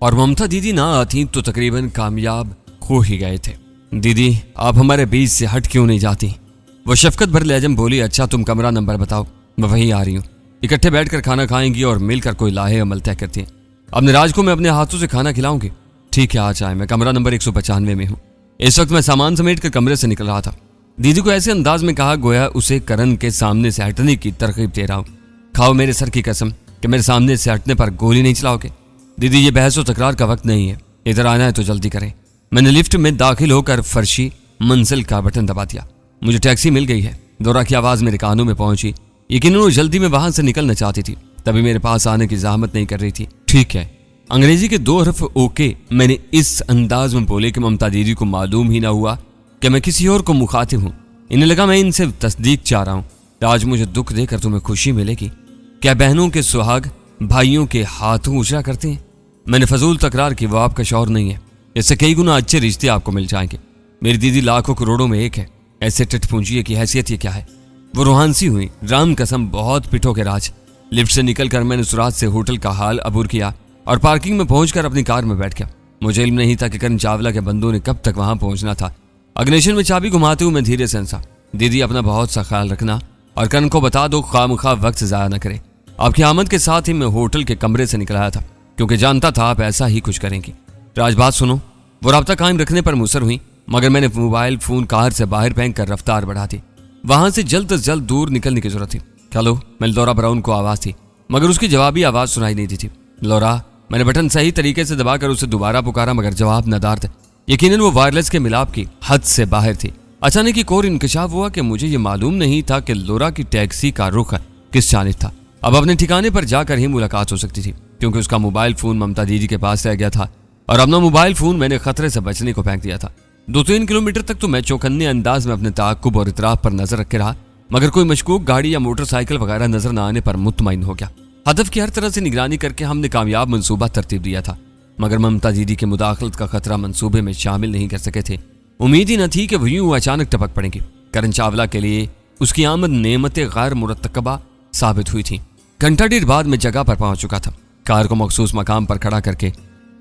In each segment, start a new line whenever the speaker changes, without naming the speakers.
और ममता दीदी ना आती तो तकरीबन कामयाब हो ही गए थे। दीदी आप हमारे बीच से हट क्यों नहीं जाती? वो शफकत भर लहजम बोली। अच्छा तुम कमरा नंबर बताओ, मैं वहीं आ रही हूँ। इकट्ठे बैठकर खाना खाएंगी और मिलकर कोई लाहे अमल तय करती हैं। अब निराज को मैं अपने हाथों से खाना खिलाऊंगी। ठीक है आ जाए, मैं कमरा नंबर 195 में हूँ। इस वक्त मैं सामान समेट कर कमरे से निकल रहा था। दीदी को ऐसे अंदाज में कहा गोया उसे करण के सामने से हटने की तरकीब दे रहा हूँ। खाओ मेरे सर की कसम कि मेरे सामने से हटने पर गोली नहीं चलाओगे। दीदी ये बहस व तकरार का वक्त नहीं है, इधर आना है तो जल्दी करें। मैंने लिफ्ट में दाखिल होकर फर्शी मंजिल का बटन दबा दिया। मुझे टैक्सी मिल गई है। दोरा की आवाज़ मेरे कानों में पहुंची। यकीनन वो जल्दी में वहां से निकलना चाहती थी, तभी मेरे पास आने की जहमत नहीं कर रही थी। ठीक है, अंग्रेजी के 2 हर्फ ओके मैंने इस अंदाज में बोले कि ममता दीदी को मालूम ही ना हुआ कि मैं किसी और को मुखातिब हूँ। इन्हें लगा मैं इनसे तस्दीक चाह रहा हूँ। आज मुझे दुख देकर तुम्हें खुशी मिलेगी। क्या बहनों के सुहाग भाइयों के हाथों उजरा करते हैं? मैंने फजूल तकरार की, वो आपका शौहर नहीं है। इससे कई गुना अच्छे रिश्ते आपको मिल जाएंगे। मेरी दीदी लाखों करोड़ों में एक है। ऐसे टिट पूंजिए की हैसियत ये क्या है? वो रूहानसी हुई। राम कसम बहुत पिठों के राज। लिफ्ट से निकलकर मैंने सुराज से होटल का हाल अबूर किया और पार्किंग में पहुंचकर अपनी कार में बैठ गया। मुझे इल्म नहीं था कि करण चावला के बंदों ने कब तक वहां पहुंचना था। अग्निशन में चाबी घुमाते हुए मैं धीरे से हंसा। दीदी अपना बहुत सा ख्याल रखना और करण को बता दो खामखा वक्त ज़ाया न करे। आपकी आमद के साथ ही मैं होटल के कमरे से निकल आया था, क्योंकि जानता था आप ऐसा ही कुछ करेंगी। राज बात सुनो। वो राब्ता कायम रखने पर मुसर हुई, मगर मैंने मोबाइल फोन कार से बाहर फेंक कर रफ्तार बढ़ा दी। वहां से जल्द से जल्द दूर निकलने की जरूरत थी। हेलो, मैं लौरा ब्राउन को आवाज थी, मगर उसकी जवाबी आवाज सुनाई नहीं दी थी। लौरा, मैंने बटन सही तरीके से दबाकर उसे दोबारा पुकारा, मगर जवाब नदार थे। यकीनन वो वायरलेस के मिलाप की हद से बाहर थी। अचानक एक और इंकशाफ हुआ कि मुझे ये मालूम नहीं था कि लौरा की टैक्सी का रुख किस जानिब था। अब अपने ठिकाने पर जाकर ही मुलाकात हो सकती थी, क्योंकि उसका मोबाइल फोन ममता दीदी के पास रह गया था और अपना मोबाइल फोन मैंने खतरे से बचने को फेंक दिया था। 2-3 किलोमीटर तक तो मैं चौकन्ने अंदाज में अपने ताक़ुब और इतराफ पर नजर रखे रहा, मगर कोई मशकूक गाड़ी या मोटरसाइकिल वगैरह नजर न आने पर मुतमईन हो गया। हदफ की हर तरह से निगरानी करके हमने कामयाब मंसूबा तरतीब दिया था, मगर ममता दीदी के मुदाखलत का खतरा मंसूबे में शामिल नहीं कर सके थे। उम्मीद ही न थी कि वो यूं अचानक टपक पड़ेंगी। करण चावला के लिए उसकी आमद नेमत गैर मुरतकबा साबित हुई थी। घंटा डेढ़ बाद मैं जगह पर पहुंच चुका था। कार को मखसूस मकाम पर खड़ा करके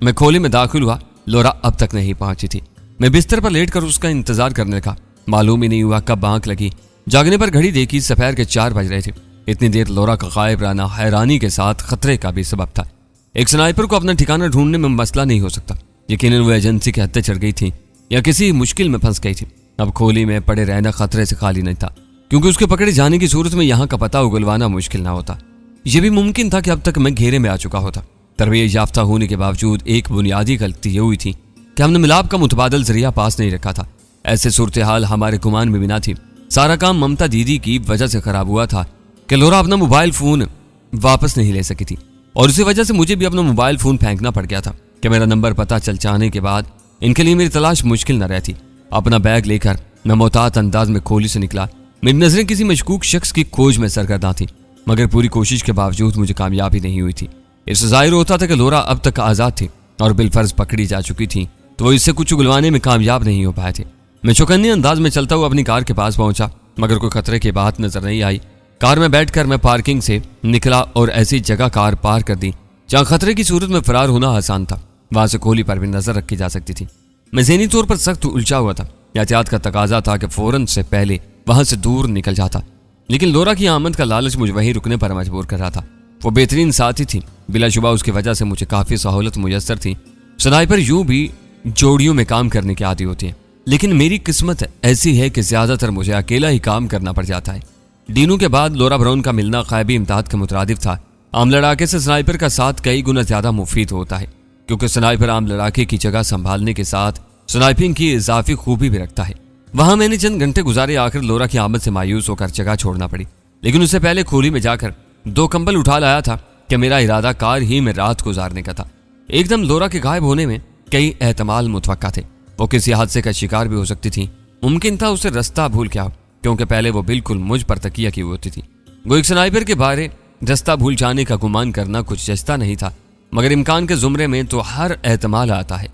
मैं खोले में दाखिल हुआ। लौरा अब तक नहीं पहुंची थी। मैं बिस्तर पर लेटकर उसका इंतजार करने लगा। मालूम ही नहीं हुआ कब आंख लगी। जागने पर घड़ी देखी, सफेर के 4 बज रहे थे। इतनी देर लौरा का गायब रहना हैरानी के साथ खतरे का भी सबब था। एक स्नाइपर को अपना ठिकाना ढूंढने में मसला नहीं हो सकता। यकीनन वो एजेंसी के हत्थे चढ़ गई थी या किसी मुश्किल में फंस गई थी। अब खोली में पड़े रहना खतरे से खाली नहीं था, क्योंकि उसके पकड़े जाने की सूरत में यहाँ का पता उगलवाना मुश्किल ना होता। यह भी मुमकिन था कि अब तक मैं घेरे में आ चुका होता। तरबियत याफ्ता होने के बावजूद एक बुनियादी गलती ये हुई थी कि हमने मिलाप का मुतबादल जरिया पास नहीं रखा था। ऐसे सूरत हाल हमारे गुमान में भी ना थी। सारा काम ममता दीदी की वजह से खराब हुआ था कि लौरा अपना मोबाइल फोन वापस नहीं ले सकी थी, और इसी वजह से मुझे भी अपना मोबाइल फोन फेंकना पड़ गया था कि मेरा नंबर पता चल जाने के बाद इनके लिए मेरी तलाश मुश्किल न रहती। अपना बैग लेकर मैं मोहतात अंदाज में खोली से निकला। मेरी नजरें किसी मशकूक शख्स की खोज में सरगर्दा थी, मगर पूरी कोशिश के बावजूद मुझे कामयाबी नहीं हुई थी। इससे जाहिर होता था कि लौरा अब तक आज़ाद थी और बिलफर्ज पकड़ी जा चुकी थी, तो वो इससे कुछ उगलवाने में कामयाब नहीं हो पाए थे। मैं चौकन्ने अंदाज में चलता हुआ अपनी कार के पास पहुंचा, मगर कोई खतरे की बात नजर नहीं आई। कार में बैठकर मैं पार्किंग से निकला और ऐसी जगह कार पार कर दी जहां खतरे की सूरत में फरार होना आसान था। वहां से खोली पर भी नजर रखी जा सकती थी। मैं ज़हनी तौर पर सख्त उलझा हुआ था। एहतियात का तकाजा था कि फौरन से पहले वहां से दूर निकल जाता, लेकिन लौरा की आमद का लालच मुझे वहीं रुकने पर मजबूर कर रहा था। वो बेहतरीन साथी थी, बिलाशुबा उसकी वजह से मुझे काफ़ी सहूलत मुयस्सर थी। स्नाइपर यूं भी जोड़ियों में काम करने की आदी होती है, लेकिन मेरी किस्मत ऐसी है कि ज़्यादातर मुझे अकेला ही काम करना पड़ जाता है। डीनू के बाद लौरा ब्राउन का मिलना ग़ैबी इम्दाद के मुतरादिफ था। आम लड़ाके से स्नाइपर का साथ कई गुना ज़्यादा मुफीद होता है, क्योंकि स्नाइपर आम लड़ाके की जगह संभालने के साथ स्नाइपिंग की इजाफी खूबी भी रखता है। वहां मैंने चंद घंटे गुजारे। आखिर लौरा की आमद से मायूस होकर जगह छोड़ना पड़ी, लेकिन उससे पहले खोली में जाकर 2 कंबल उठा लाया था कि मेरा इरादा कार ही में रात गुजारने का था। एकदम लौरा के गायब होने में कई एहतमाल मुतवक्का थे। वो किसी हादसे का शिकार भी हो सकती थी। मुमकिन था उसे रास्ता भूल गया हो, क्योंकि पहले वो बिल्कुल मुझ पर तकिया की होती थी। वो एक स्नाइपर के बारे रास्ता भूल जाने का गुमान करना कुछ जचता नहीं था, मगर इम्कान के जुमरे में तो हर एहतमाल आता है।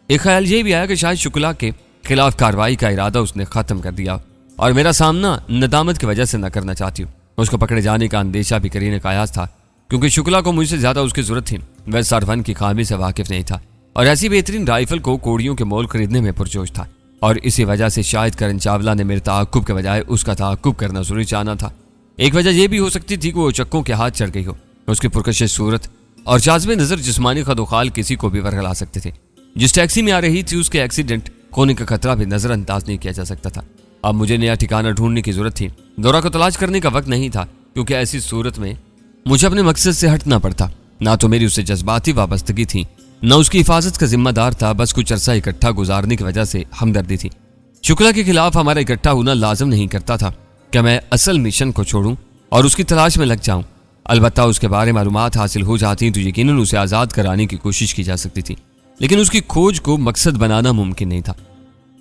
एक ख्याल ये भी आया कि शायद शुक्ला के खिलाफ कार्रवाई का इरादा उसने खत्म कर दिया और मेरा सामना नदामत की वजह से न करना चाहती हूँ। उसको पकड़े जाने का अंदेशा भी करीने कायास था, क्योंकि शुक्ला को मुझसे ज्यादा उसकी जरूरत थी। वह सारवन की खामी से वाकिफ नहीं था और ऐसी बेहतरीन राइफल को कोड़ियों के मोल खरीदने में पुरजोश था, और इसी वजह से शायद करण चावला ने मेरे ताक़ुब के बजाय उसका ताक़ुब करना जरूरी चाहना था। एक वजह यह भी हो सकती थी कि वो चक्कों के हाथ चढ़ गई हो। उसकी पुरकशिश सूरत और जाज़ब नजर जिस्मानी खदोखाल किसी को भी वरगला सकते थे। जिस टैक्सी में आ रही थी उसके एक्सीडेंट होने का खतरा भी नजरअंदाज नहीं किया जा सकता था। अब मुझे नया ठिकाना ढूंढने की जरूरत थी। दौरा को तलाश करने का वक्त नहीं था, क्योंकि ऐसी सूरत में मुझे अपने मकसद से हटना पड़ता। ना तो मेरी उससे जज्बाती वाबस्तगी थी, न उसकी हिफाजत का जिम्मेदार था। बस कुछ अरसा इकट्ठा गुजारने की वजह से हमदर्दी थी। शुक्ला के खिलाफ हमारा इकट्ठा होना लाजम नहीं करता था कि मैं असल मिशन को छोड़ूं और उसकी तलाश में लग जाऊं। अलबत्ता उसके बारे में मालूमात हासिल हो जाती तो यकीनन उसे आज़ाद कराने की कोशिश की जा सकती थी, लेकिन उसकी खोज को मकसद बनाना मुमकिन नहीं था।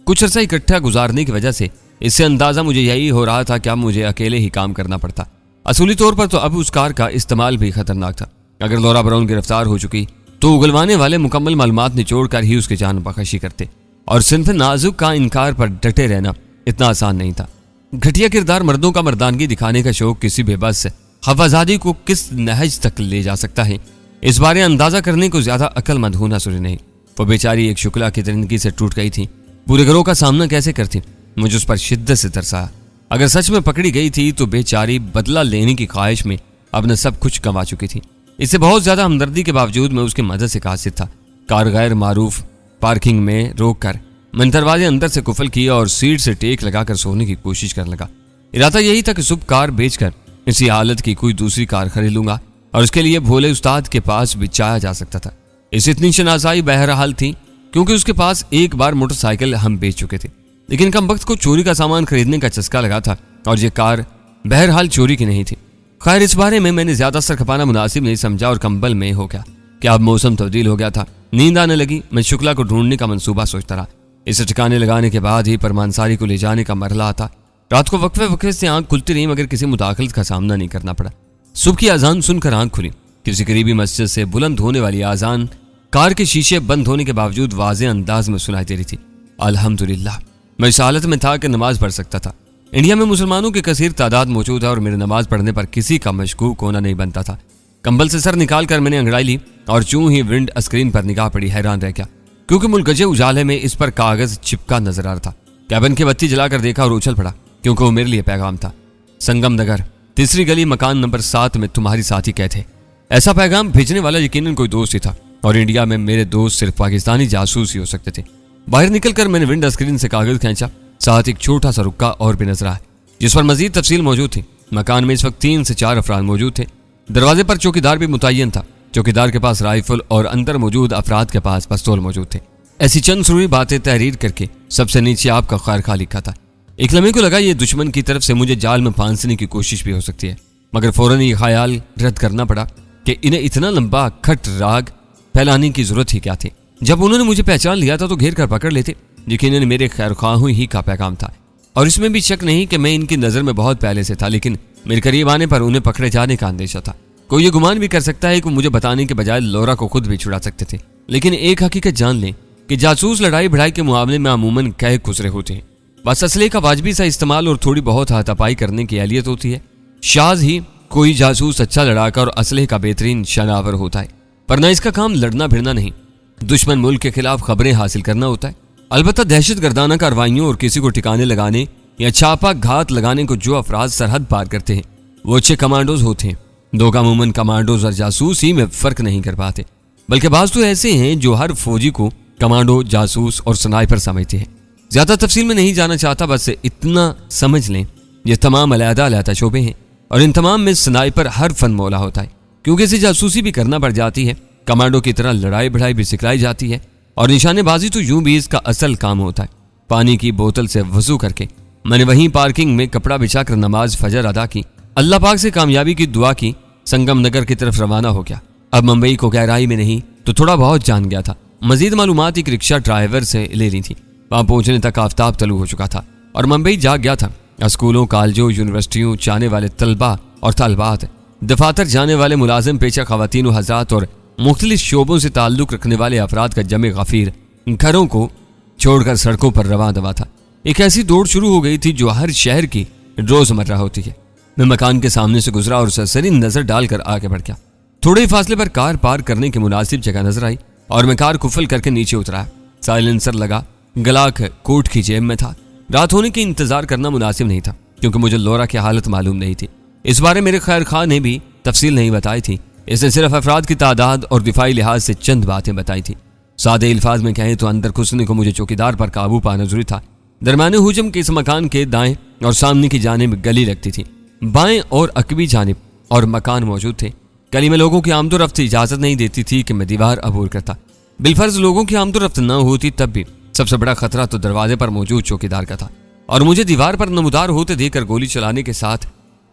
कुछ अरसा इकट्ठा गुजारने की वजह से इससे अंदाजा मुझे यही हो रहा था कि अब मुझे अकेले ही काम करना पड़ता। असूली तौर पर तो अब उस कार का इस्तेमाल भी खतरनाक था। अगर लौरा ब्राउन गिरफ्तार हो चुकी तो उगलवाने वाले मुकम्मल मालूमात निचोड़ कर ही उसकी जान बख्शी करते, और सिंफ नाजुक का इनकार पर डटे रहना इतना आसान नहीं था। घटिया किरदार मर्दों का मर्दानगी दिखाने का शौक किसी बेबस हवाजादी को किस नहज तक ले जा सकता है, इस बारे अंदाजा करने को ज्यादा अक्लमंद होना जरूरी नहीं। वो बेचारी एक शुक्ला की जिंदगी से टूट गई थी, पूरे घरों का सामना कैसे करती। मुझे उस पर शिद्दत से तरस आया। अगर सच में पकड़ी गई थी तो बेचारी बदला लेने की ख्वाहिश में अपना सब कुछ गंवा चुकी थी। इससे बहुत ज्यादा हमदर्दी के बावजूद मैं उसकी मदद से कासिर था। कार गैर मारूफ पार्किंग में रोक कर मैंने दरवाजे अंदर से कुफल किया और सीट से टेक लगाकर सोने की कोशिश करने लगा। इरादा यही था कि सुबह कार बेचकर इसी हालत की कोई दूसरी कार खरीद लूंगा, और उसके लिए भोले उस्ताद के पास बिछाया जा सकता था। इस इतनी शनाजाई बहरहाल थी क्योंकि उसके पास एक बार मोटरसाइकिल हम बेच चुके थे, लेकिन कम वक्त को चोरी का सामान खरीदने का चस्का लगा था और ये कार बहरहाल चोरी की नहीं थी। खैर, इस बारे में मैंने ज्यादा सर खपाना मुनासिब नहीं समझा और कंबल में हो गया कि अब मौसम तब्दील हो गया था। नींद आने लगी। मैं शुक्ला को ढूंढने का मंसूबा सोचता रहा। इसे ठिकाने लगाने के बाद ही परमानसारी को ले जाने का मरला आता। रात को वक्फे वक्फे से आंख खुलती रही मगर किसी मुदाखलत का सामना नहीं करना पड़ा। सुबह की आजान सुनकर आंख खुली। किसी करीबी मस्जिद से बुलंद होने वाली आजान कार के शीशे बंद होने के बावजूद वाज़ेह अंदाज में सुनाई दे रही थी। अल्हम्दुलिल्लाह, मैं इस हालत में था कि नमाज पढ़ सकता था। इंडिया में मुसलमानों की कसीर तादाद मौजूद है और मेरे नमाज पढ़ने पर किसी का मशकूक होना नहीं बनता था। कंबल से सर निकाल कर मैंने अंगड़ाई ली और चूं ही विंड स्क्रीन पर निगाह पड़ी हैरान रह गया, क्योंकि मुलगजे उजाले में इस पर कागज चिपका नजर आ रहा था। कैबिन की बत्ती जलाकर देखा और उछल पड़ा, क्योंकि वो मेरे लिए पैगाम था। संगम नगर, तीसरी गली, मकान नंबर 7 में तुम्हारी साथी कैद है। ऐसा पैगाम भेजने वाला यकीनन कोई दोस्त ही था, और इंडिया में मेरे दोस्त सिर्फ पाकिस्तानी जासूस ही हो सकते थे। बाहर निकलकर मैंने विंड स्क्रीन से कागज खींचा। साथ एक छोटा सा रुक्का और भी नजर आया, जिस पर मजीद तफसील मौजूद थी। मकान में इस वक्त 3 से 4 अफराद मौजूद थे। दरवाजे पर चौकीदार भी मुतय्यन था। चौकीदार के पास राइफल और अंदर मौजूद अफराद के पास पिस्तौल मौजूद थे। ऐसी चंद जरूरी बातें तहरीर करके सबसे नीचे आपका खैर खा लिखा था। एक लम्हे को लगा ये दुश्मन की तरफ से मुझे जाल में फांसने की कोशिश भी हो सकती है, मगर फौरन ये ख्याल रद्द करना पड़ा कि इन्हें इतना लंबा खट राग फैलाने की जरूरत ही क्या थी। जब उन्होंने मुझे पहचान लिया था तो घेर कर पकड़ लेते। यकीनन मेरे खैरख्वाहों ही का पैगाम था, और इसमें भी शक नहीं कि मैं इनकी नजर में बहुत पहले से था, लेकिन मेरे करीब आने पर उन्हें पकड़े जाने का अंदेशा था। कोई ये गुमान भी कर सकता है कि मुझे बताने के बजाय लौरा को खुद भी छुड़ा सकते थे, लेकिन एक हकीकत जान लें कि जासूस लड़ाई भिड़ाई के मामले में अमूमन कह गुजरे होते हैं। बस असले का वाजबी सा इस्तेमाल और थोड़ी बहुत हाथापाई करने की एहलियत होती है। शाज ही कोई जासूस अच्छा लड़ाका और असले का बेहतरीन शनावर होता है, वरना इसका काम लड़ना भिड़ना नहीं, दुश्मन मुल्क के खिलाफ खबरें हासिल करना होता है। अलबत्ता दहशत गर्दाना कार्रवाइयों और किसी को ठिकाने लगाने या छापा घात लगाने को जो अफराद सरहद पार करते हैं वो अच्छे कमांडोज होते हैं। लोग अमूमन कमांडोज और जासूस ही में फर्क नहीं कर पाते, बल्कि बाज तो ऐसे हैं जो हर फौजी को कमांडो, जासूस और स्नाइपर समझते हैं। ज्यादा तफसील में नहीं जाना चाहता, बस इतना समझ लें ये तमाम अलहदा शोबे हैं, और इन तमाम में स्नाइपर हर फन मौला होता है, क्योंकि इसे जासूसी भी करना पड़ जाती है, कमांडो की तरह लड़ाई भिड़ाई भी सिखलाई जाती है, और निशानेबाजी तो यूं भी इसका असल काम होता है। पानी की बोतल से वजू करके मैंने वहीं पार्किंग में कपड़ा बिछाकर नमाज फजर अदा की, अल्लाह पाक से कामयाबी की दुआ की, संगम नगर की तरफ रवाना हो गया। अब मुंबई को गहराई में नहीं तो थोड़ा बहुत जान गया था। मजीद मालूमात एक रिक्शा ड्राइवर से ले ली थी। वहां पहुंचने तक आफताब तलू हो चुका था और मुंबई जाग गया था। स्कूलों, कॉलेजों, यूनिवर्सिटियों जाने वाले तलबा और तलबात, दफातर जाने वाले मुलाजिम पेशा खवातीन व हज़रात और मुख्तलिफ शोबों से ताल्लुक़ रखने वाले अफराद का जमे गफीर घरों को छोड़कर सड़कों पर रवा दवा था। एक ऐसी दौड़ शुरू हो गई थी जो हर शहर की रोजमर्रा होती है। मैं मकान के सामने से गुजरा और सरसरी नजर डालकर आगे बढ़ गया। थोड़े ही फासले पर कार पार्क करने की मुनासिब जगह नजर आई और मैं कार कुफल करके नीचे उतरा। साइलेंसर लगा, गलाक कोट की जेब में था। रात होने की इंतजार करना मुनासिब नहीं था क्योंकि मुझे लोरा की हालत मालूम नहीं थी। इस बारे मेरे खैर खां ने भी तफसील नहीं बताई थी। इसने सिर्फ अफराद की तादाद और दिफाई लिहाज से चंद बातें बताई थी। सादे अल्फाज में कहें तो अंदर घुसने को मुझे चौकीदार पर काबू पाना जरूरी था। दरमियाने हुजम के इस मकान के दाएं और सामने की जानिब गली लगती थी। बाएं और अकबी जानिब और मकान मौजूद थे। गली में लोगों की आमदोरफ्त इजाजत नहीं देती थी कि मैं दीवार अबूर करता। बिलफर्ज लोगों की आमदोरफ्त न होती तब भी सबसे बड़ा खतरा तो दरवाजे पर मौजूद चौकीदार का था और मुझे दीवार पर नमदार होते देखकर गोली चलाने के साथ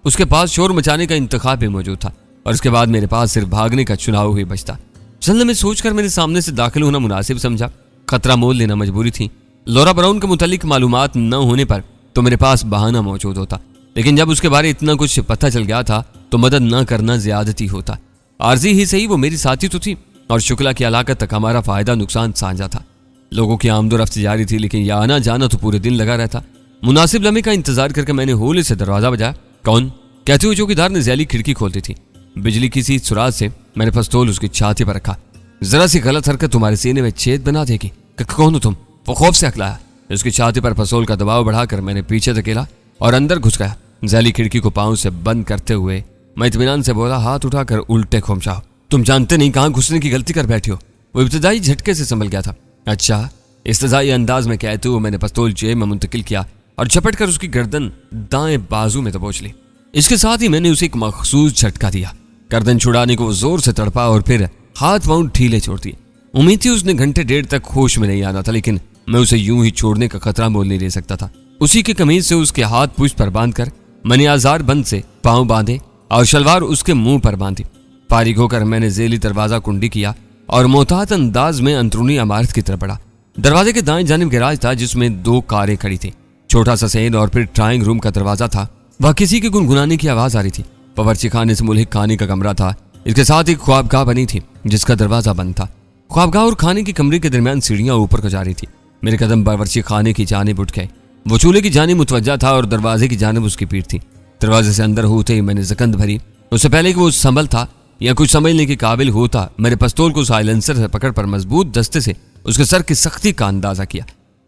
उसके पास शोर मचाने का इंतखाब भी मौजूद था और उसके बाद मेरे पास सिर्फ भागने का चुनाव ही बचता। चलने में सोचकर मेरे सामने से दाखिल होना मुनासिब समझा। खतरा मोल लेना मजबूरी थी। लौरा ब्राउन के मुतालिक मालूमात न होने पर तो मेरे पास बहाना मौजूद होता, लेकिन जब उसके बारे इतना कुछ पता चल गया था तो मदद न करना ज्यादती होता। आरजी ही सही वो मेरी साथी तो थी और शुक्ला की अलाकत तक हमारा फायदा नुकसान साझा था। लोगों की आमदोरफ्त जारी थी लेकिन यह आना जाना तो पूरे दिन लगा रहता। मुनासिब लम्हे का इंतजार करके मैंने होले से दरवाजा बजाया। कौन? कहते हुए चौकीदार ने जैली खिड़की खोलती थी। बिजली की सी सुराग से मैंने पिस्तौल उसकी छाती पर रखा। जरा सी गलत हरकत तुम्हारे सीने में छेद बना देगी। कौन हो तुम? वो खौफ से अकलाया। उसकी छाती पर पिस्तौल का दबाव बढ़ाकर मैंने पीछे धकेला और अंदर घुस गया। जैली खिड़की को पांव से बंद करते हुए मैं इत्मीनान से बोला, हाथ उठाकर उल्टे खोमचाओ। तुम जानते नहीं कहां घुसने की गलती कर बैठे हो। वो इब्तदाई झटके से संभल गया था। अच्छा, इस्तजाई अंदाज में कहते हुए मैंने पिस्तौल जेब में मुंतकिल किया और झपट कर उसकी गर्दन दाएं बाजू में दबोच ली। इसके साथ ही मैंने उसे एक मखसूस झटका दिया। गर्दन छुड़ाने को वो जोर से तड़पा और फिर हाथ पांव ढीले छोड़ दिए। उम्मीद थी उसने घंटे डेढ़ तक होश में नहीं आना था, लेकिन मैं उसे यूं ही छोड़ने का खतरा मोल नहीं ले सकता था। उसी की कमीज से उसके हाथ पुष्ट पर बांधकर मैंने आजार बंद से पांव बांधे और शलवार उसके मुंह पर बांधी। फारिग होकर मैंने जेली दरवाजा कुंडी किया और मोहतात अंदाज में अंदरूनी इमारत की तरफ बढ़ा। दरवाजे के दाएं जानिब गैराज था जिसमें 2 कारें खड़ी थी। छोटा सा सेन और फिर ड्राइंग रूम का दरवाजा था। वह किसी के गुनगुनाने की आवाज आ रही थी। बावर्ची खाने से मुल्हिक खाने का कमरा था। इसके साथ एक ख्वाबगाह बनी थी जिसका दरवाजा बंद था। ख्वाबगाह और खाने की कमरे के दरमियान सीढ़ियां ऊपर को जा रही थी। मेरे कदम बावर्ची खाने की जानिब उठ गए। वो चूल्हे की जानिब मुतवज्जा था और दरवाजे की जानिब उसकी पीठ थी। दरवाजे से अंदर होते ही मैंने जकंद भरी। उससे पहले कि वो संभल था या कुछ समझने के काबिल होता, मेरे पिस्तौल को साइलेंसर से पकड़ पर मजबूत दस्ते से उसके सर की सख्ती का अंदाजा किया।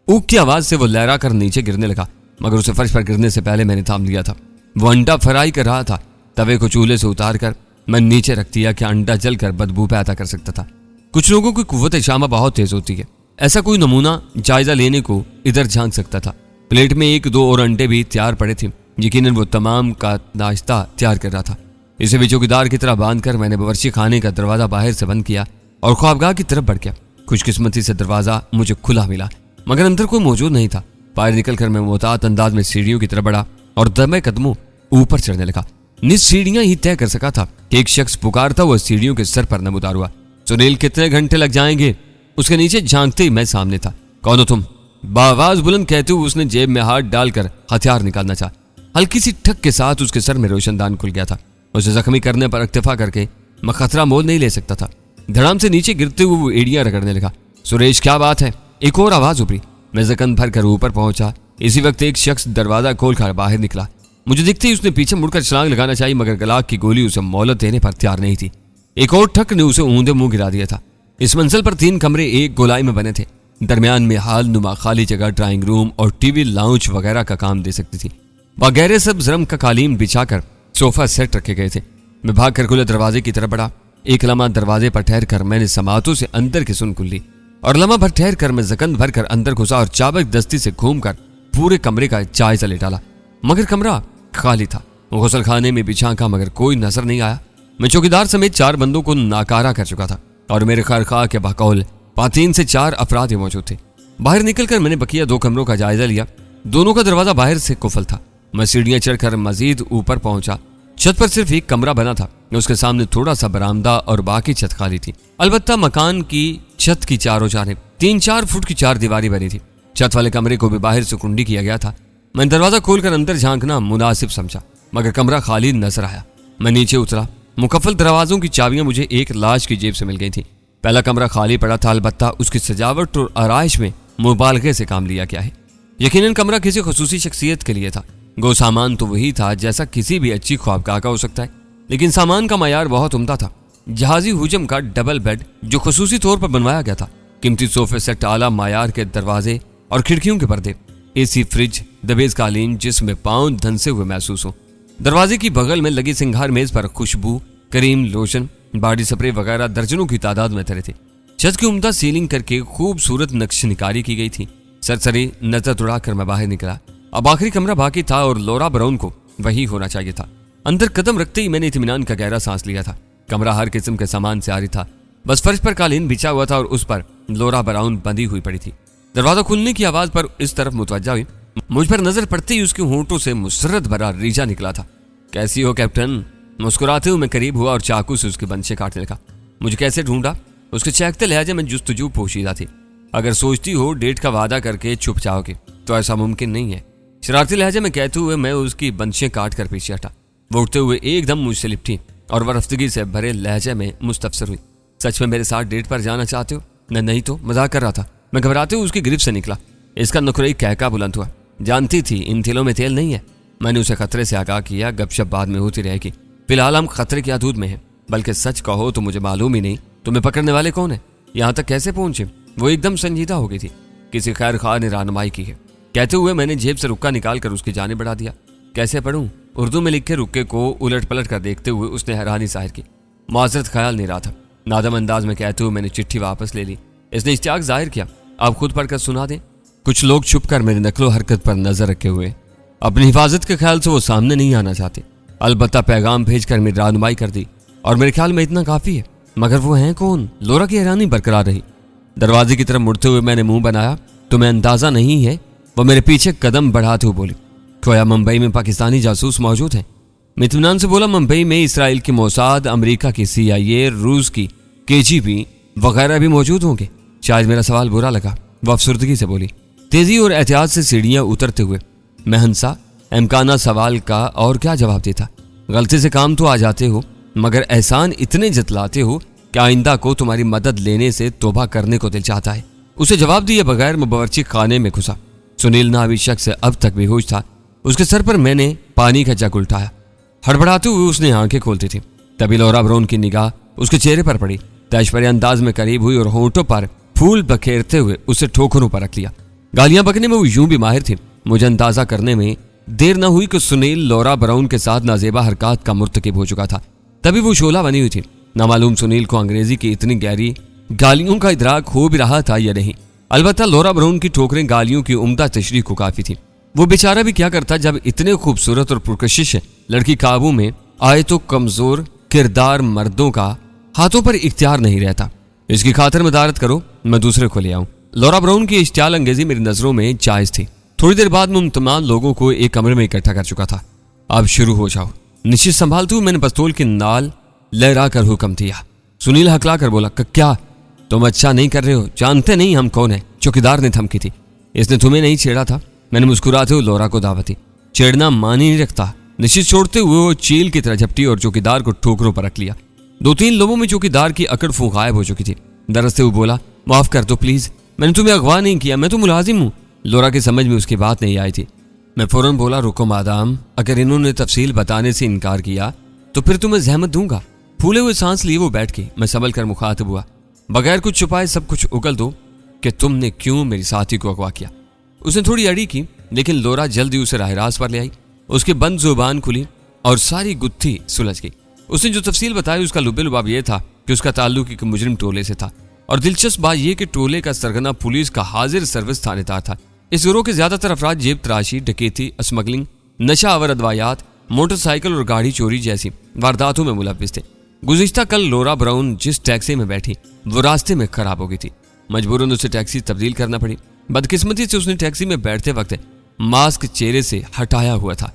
ऊक की आवाज से वो लहरा कर नीचे गिरने लगा, मगर उसे फर्श पर गिरने से पहले मैंने थाम लिया था। वो अंडा फ्राई कर रहा था। तवे को चूल्हे से उतार कर मैं नीचे रख दिया कि अंडा जलकर बदबू पैदा कर सकता था। कुछ लोगों की कुव्वत शामा बहुत तेज होती है। ऐसा कोई नमूना जायजा लेने को इधर झांक सकता था। प्लेट में 1-2 और अंडे भी तैयार पड़े थे। यकीनन वो तमाम का नाश्ता तैयार कर रहा था। इसे भी चौकीदार की तरह बांधकर मैंने बावर्ची खाने का दरवाजा बाहर से बंद किया और ख्वाबगाह की तरफ बढ़ गया। खुशकिस्मती से दरवाजा मुझे खुला मिला, मगर अंदर कोई मौजूद नहीं था। बाहर निकलकर मैं मोहतात अंदाज में सीढ़ियों की तरफ बढ़ा और दमे कदमों ऊपर चढ़ने लगा। निस सीढ़ियां ही तय कर सका था कि एक शख्स पुकारता हुआ सीढ़ियों के सर पर नमूदार हुआ। सुनील, कितने घंटे लग जाएंगे? उसके नीचे झांकते ही मैं सामने था। कौन हो तुम? बावाज बुलंद कहते हुए उसने जेब में हाथ डालकर हथियार निकालना चाहा। हल्की सी ठक के साथ उसके सर में रोशनदान खुल गया था। उसे जख्मी करने पर इक्तफा करके मैं खतरा मोल नहीं ले सकता था। धड़ाम से नीचे गिरते हुए वो एड़ियां रगड़ने लगा। सुरेश, क्या बात है? एक और आवाज उभरी। मैं जकन भर कर ऊपर पहुंचा। इसी वक्त एक शख्स दरवाजा खोलकर बाहर निकला। मुझे दिखते ही उसने पीछे मुड़कर छलांग लगाना चाहिए, मगर गलाक की गोली उसे मोहलत देने पर तैयार नहीं थी। एक और ठक ने उसे ऊंधे मुंह गिरा दिया था। इस मंजिल पर 3 कमरे एक गोलाई में बने थे। दरमियान में हाल नुमा खाली जगह ड्राइंग रूम और टीवी लाउंज वगैरह का काम दे सकती थी। वह गहरे सब्ज रंग का कालीन बिछाकर सोफा सेट रखे गए थे। मैं भाग कर खुले दरवाजे की तरफ बढ़ा। एक लम्हा दरवाजे पर ठहर कर मैंने समातों से अंदर की सुन खुली और लम्हा भर ठहर कर मैं जकंद भर कर अंदर घुसा और चाबक दस्ती से घूमकर पूरे कमरे का जायजा ले डाला, मगर कमरा खाली था। गुसल खाने में बिछा मगर कोई नजर नहीं आया। मैं चौकीदार समेत 4 बंदों को नाकारा कर चुका था और मेरे खैरखा के बकौल 3 से 4 अफराद मौजूद थे। बाहर निकलकर मैंने बकिया 2 कमरों का जायजा लिया। दोनों का दरवाजा बाहर से कुफल था। मैं सीढ़ियां चढ़कर मजीद ऊपर पहुंचा। छत पर सिर्फ एक कमरा बना था। उसके सामने थोड़ा सा बरामदा और बाकी छत खाली थी। अलबत्ता मकान की छत की चारों जानिब 3-4 फुट की 4 दीवारी बनी थी। छत वाले कमरे को भी बाहर से कुंडी किया गया था। मैं दरवाजा खोलकर अंदर झांकना मुनासिब समझा, मगर कमरा खाली नजर आया। मैं नीचे उतरा। मुकफ्फल दरवाजों की चाबियां मुझे एक लाश की जेब से मिल गई थी। पहला कमरा खाली पड़ा था, अलबत्ता उसकी सजावट और आराइश में मुबालगे से काम लिया गया है। यकीनन कमरा किसी खुसूसी शख्सियत के लिए था। गो सामान तो वही था जैसा किसी भी अच्छी ख्वाबगाह का हो सकता है, लेकिन सामान का मयार बहुत उम्दा था। जहाजी हुजम का डबल बेड जो खुसूसी तौर पर बनवाया गया था, कीमती सोफे सेट, आला मायार के दरवाजे और खिड़कियों के पर्दे, एसी, फ्रिज, दबेज कालीन जिसमें पांव धंसे हुए महसूस हो। दरवाजे की बगल में लगी सिंगार मेज पर खुशबू, क्रीम, लोशन, बॉडी स्प्रे वगैरह दर्जनों की तादाद में धरे थे। छत की उम्दा सीलिंग करके खूबसूरत नक्शनिकारी की गई थी। सरसरी नजर दौड़ाकर मैं बाहर निकला। अब आखिरी कमरा बाकी था और लौरा ब्राउन को वही होना चाहिए था। अंदर कदम रखते ही मैंने इत्मीनान का गहरा सांस लिया था। कमरा हर किस्म के सामान से आरी था। बस फर्श पर कालीन बिछा हुआ था और उस पर लौरा ब्राउन बंधी हुई पड़ी थी। दरवाजा खुलने की आवाज पर इस तरफ मुतवज्जा हुई। मुझ पर नजर पड़ते ही उसके होंठों से मुसर्रत भरा रीजा निकला था। कैसी हो कैप्टन? मुस्कुराते हुए मैं करीब हुआ और चाकू से उसके बंचे काटने लगा। मुझे कैसे ढूंढा? उसके चहकते लहजे में जुस्तजू पोशीदा थी। अगर सोचती हो डेट का वादा करके छुप जाओगे तो ऐसा मुमकिन नहीं है। शरारती लहजे में कहते हुए मैं उसकी बंशें काट कर पीछे हटा। वो उठते हुए एकदम मुझसे लिपटी और वरफ्तगी से भरे लहजे में मुस्तफसर हुई। सच में मेरे साथ डेट पर जाना चाहते हो? नहीं तो मजाक कर रहा था। मैं घबराते हुए उसकी गिरफ्त से निकला। इसका नुकरई कहका बुलंद हुआ। जानती थी इन तिलों में तेल नहीं है। मैंने उसे खतरे से आगाह किया। गपशप बाद में होती रहेगी, फिलहाल हम खतरे की हदूद में हैं। बल्कि सच कहो तो मुझे मालूम ही नहीं तुम्हें पकड़ने वाले कौन है, यहाँ तक कैसे पहुंचे। वो एकदम संजीदा हो गई थी। किसी खैर खां ने रहनुमाई की है। कहते हुए मैंने जेब से रुक्का निकाल कर उसकी जाने बढ़ा दिया। कैसे पढ़ूं? उर्दू में लिखे रुक्के को उलट पलट कर देखते हुए उसने हैरानी जाहिर की। माजरत ख्याल नहीं रहा था। नादम अंदाज में कहते हुए मैंने चिट्ठी वापस ले ली। इसने इश्तियाक जाहिर किया, आप खुद पढ़कर सुना दें। कुछ लोग छुप कर मेरी नकलो हरकत पर नजर रखे हुए अपनी हिफाजत के ख्याल से वो सामने नहीं आना चाहते। अलबत्ता पैगाम भेजकर मेरी रहनुमाई कर दी और मेरे ख्याल में इतना काफी है। मगर वो हैं कौन? लोरा की हैरानी बरकरार रही। दरवाजे की तरफ मुड़ते हुए मैंने मुंह बनाया। तुम्हें अंदाजा नहीं है? वो मेरे पीछे कदम बढ़ाते हुए बोली, खोया मुंबई में पाकिस्तानी जासूस मौजूद हैं। मैं इत्मीनान से बोला, मुंबई में इसराइल की मोसाद, अमेरिका की CIA, रूस की KGB वगैरह भी मौजूद होंगे। शायद मेरा सवाल बुरा लगा। वो अफसुर्दगी से बोली। तेजी और एहतियात से सीढ़ियां उतरते हुए मैं हंसा। इम्काना सवाल का और क्या जवाब देता। गलती से काम तो आ जाते हो मगर एहसान इतने जतलाते हो कि आइंदा को तुम्हारी मदद लेने से तौबा करने को दिल चाहता है। उसे जवाब दिए बगैर मैं बावर्ची खाने में घुसा। सुनील नावी शख्स अब तक बेहोश था। उसके सर पर मैंने पानी का जग उल्टाया। हड़बड़ाते हुए उसने आंखें खोलती थी। तभी लौरा ब्राउन की निगाह उसके चेहरे पर पड़ी। तैशपरे अंदाज में करीब हुई और होंठों पर फूल बखेरते हुए उसे ठोकरों पर रख लिया। गालियां बकने में वो यूं भी माहिर थी। मुझे अंदाजा करने में देर न हुई कि सुनील लौरा ब्राउन के साथ नाजेबा हरकत का मुर्तकिब हो चुका था। तभी वो शोला बनी हुई थी। नामालूम सुनील को अंग्रेजी की इतनी गहरी गालियों का इदराक हो भी रहा था या नहीं। अलबत्ता लौरा ब्राउन की ठोकरें गालियों की उम्दा तशरीह को काफी थी। वो बेचारा भी क्या करता जब इतने खूबसूरत और पुरकशिश लड़की काबू में आए तो कमजोर किरदार मर्दों का हाथों पर इख्तियार नहीं रहता। इसकी खातिर मदारत करो, मैं दूसरे को ले आऊं। लौरा ब्राउन की इश्तियाल अंगेजी मेरी नजरों में जायज थी। थोड़ी देर बाद मैं तमाम लोगों को एक कमरे में इकट्ठा कर चुका था। अब शुरू हो जाओ। निश्चित संभालते हुए मैंने पिस्तौल की नाल लहरा कर हुक्म दिया। सुनील हकला कर बोला, क्या तुम अच्छा नहीं कर रहे हो? जानते नहीं हम कौन है? चौकीदार ने धमकी थी। इसने तुम्हें नहीं छेड़ा था? मैंने मुस्कुराते हुए लौरा को दावत दी। छेड़ना मानी नहीं रखता। निश्चित छोड़ते हुए वो चील की तरह झपटी और चौकीदार को ठोकरों पर रख लिया। 2-3 लोगों में चौकीदार की अकड़ फूंक गायब हो चुकी थी। दरसते हुए बोला, माफ कर दो प्लीज, मैंने तुम्हें अगवा नहीं किया, मैं तो मुलाजिम हूँ। लौरा की समझ में उसकी बात नहीं आई थी। मैं फौरन बोला, रुको मादाम, अगर इन्होंने तफसील बताने से इनकार किया तो फिर तुम्हें जहमत दूंगा। फूले हुए सांस लिए वो बैठ गई। मैं संभल कर मुखातिब हुआ, बगैर कुछ छुपाए सब कुछ उगल दो कि तुमने क्यों मेरी साथी को अगवा किया। उसने थोड़ी अड़ी की लेकिन लौरा जल्दी उसे राह रास्त पर ले आई। उसकी बंद जुबान खुली और सारी गुत्थी सुलझ गई। उसने जो तफसील बताई उसका लुबे लुबाब ये था कि उसका ताल्लुक एक मुजरिम टोले से था और दिलचस्प बात यह कि टोले का सरगना पुलिस का हाजिर सर्विस थानेदार था। इस गिरोह के ज्यादातर अफराद जेब तराशी, डकैती, स्मगलिंग, नशा आवर अदवायात, मोटरसाइकिल और गाड़ी चोरी जैसी वारदातों में मुलव्विस थे। गुज़िश्ता कल लौरा ब्राउन जिस टैक्सी में बैठी वो रास्ते में खराब हो गई थी। मजबूरन उसे टैक्सी तब्दील करना पड़ी। बदकिस्मती से उसने टैक्सी में बैठते वक्त मास्क चेहरे से हटाया हुआ था।